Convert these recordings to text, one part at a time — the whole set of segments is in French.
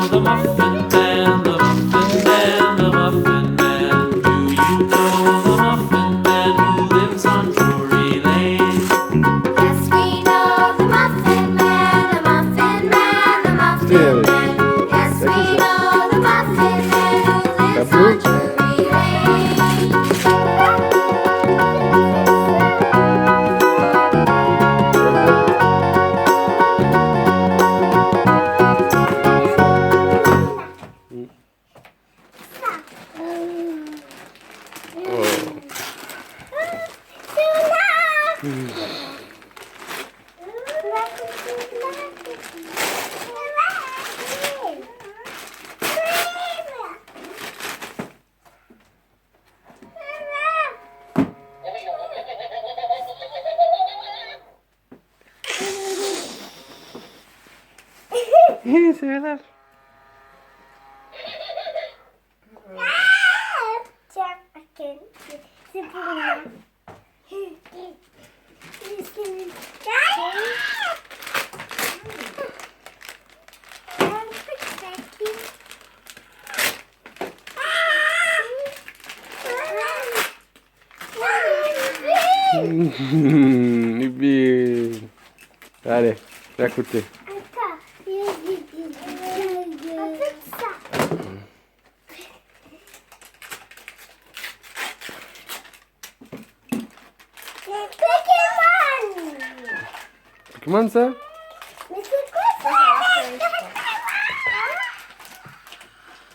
the Muffin Man, the Muffin Man, the Muffin Man? Do you know the Muffin Man who lives on Drury Lane? Yes, we know the Muffin Man, the Muffin Man, the Muffin Man. Yes, we know the Muffin Man who lives on Drury Lane. C'est là. Tiens, Aken, c'est pour moi. Youpi. Allez, à côté. Comment ça? Mais c'est quoi ça?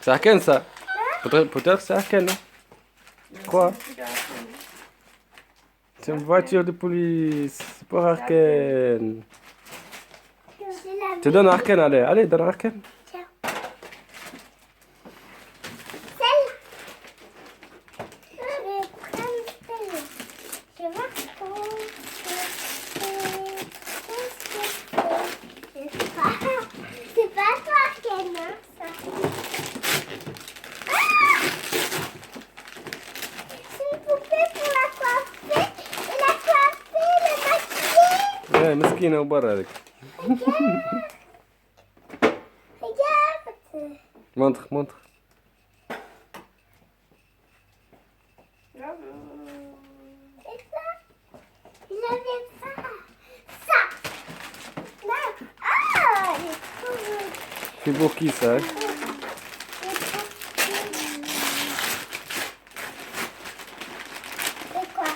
C'est Arken ça? Peut-être c'est Arken, non? Quoi? C'est une voiture de police. C'est pour Arken. Tu donnes Arken, allez, allez, donne Arken. Tiens. Celle-là. Je vais prendre celle-là. Je vais voir comment c'est pas toi, Ken, hein, ça. Ah! C'est une poupée pour la coiffer et la coiffer, le maquiller. Ouais, مسكينة وبرا هذيك. Regarde. Montre, montre. C'est ça. Il avait ça. Ça. Là. Ah, il est trop beau. C'est pour qui ça? Hein? C'est quoi?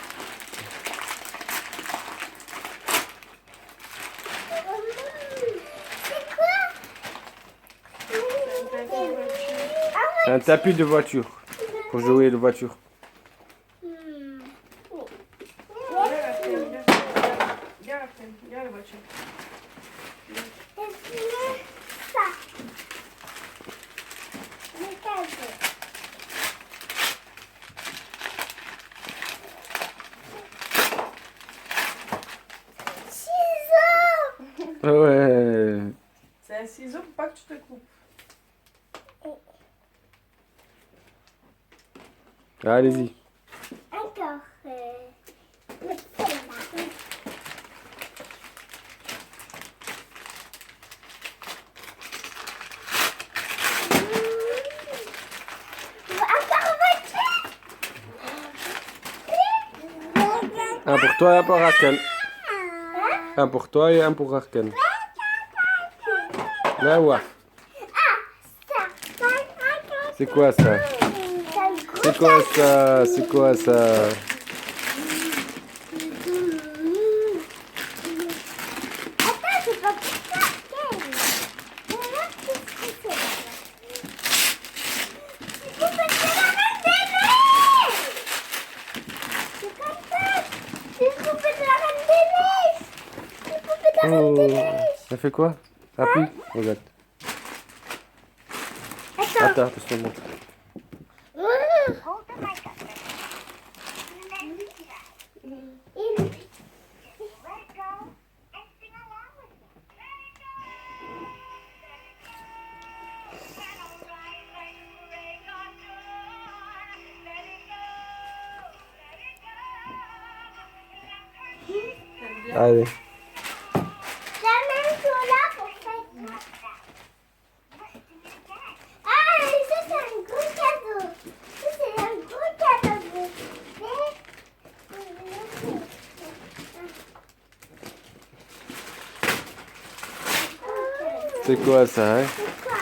C'est quoi? Un tapis de voiture. Pour jouer de voiture. Gel bakayım. Ça. Regarde. Ciseaux. Ouais. C'est un ciseau pour pas que tu te coupes. Allez-y. Encore. Celle-là. Encore voiture. Un pour toi et un pour Arken. Hein? Un pour toi et un pour Arken. Là, ouais. Ça. C'est quoi ça? C'est quoi ça? C'est quoi ça? Attends, c'est pas pour ça, Ken. Regarde ce que c'est. C'est pour faire la reine des neiges. C'est comme ça. C'est une poupée de la reine des neiges. C'est une poupée de la reine des Oh. neiges. Ça fait quoi? Appuie. Regarde. Attends. Attends, je te montre. Allez. La même chose là pour faire ça. C'est quoi ça, hein? C'est quoi?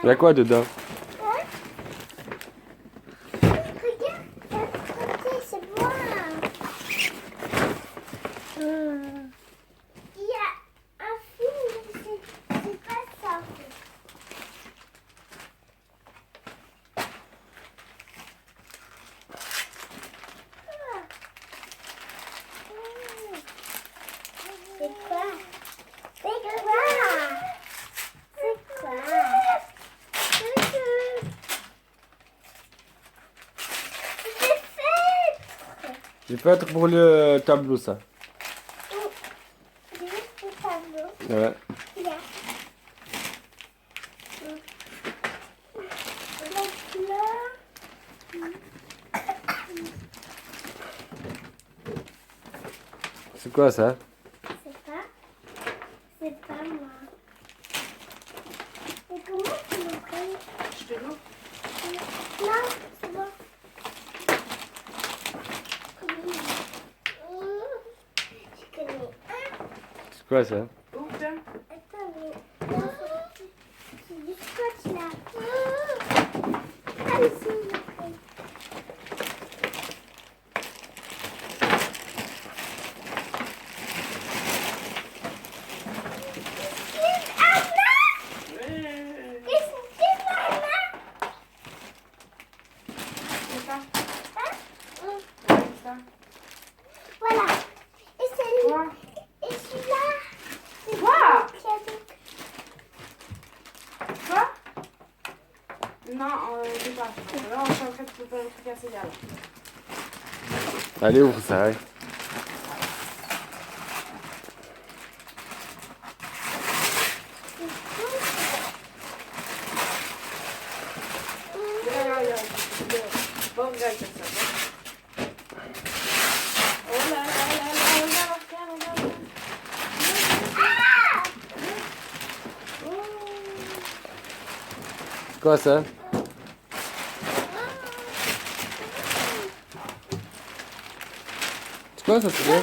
Il y a quoi dedans? Regarde, c'est moi. Il y a un film, c'est pas ça. C'est quoi? C'est quoi? C'est quoi? C'est fait! Du feutre pour le tableau, ça. J'ai juste le tableau. Ouais. Là. C'est quoi ça? C'est pas moi. Et comment tu me connais? Je te l'ouvre. Non, c'est bon. Je connais. C'est quoi ça? Ouvre, tiens. Attends, mais non, c'est du scotch là. Ah, ici, Ouais. qu'est-ce que c'est, Anna? C'est ça. Hein? C'est ça. Voilà. Et celui-là. Quoi? Et celui-là. C'est Quoi? cadeau. Quoi? Non, c'est pas. Là, on est en train de faire un truc assez égal. Allez, ouvre ça, hein. Bon, regarde ça. Oh là là là là, regarde. C'est quoi ça? C'est quoi ça, c'est bien?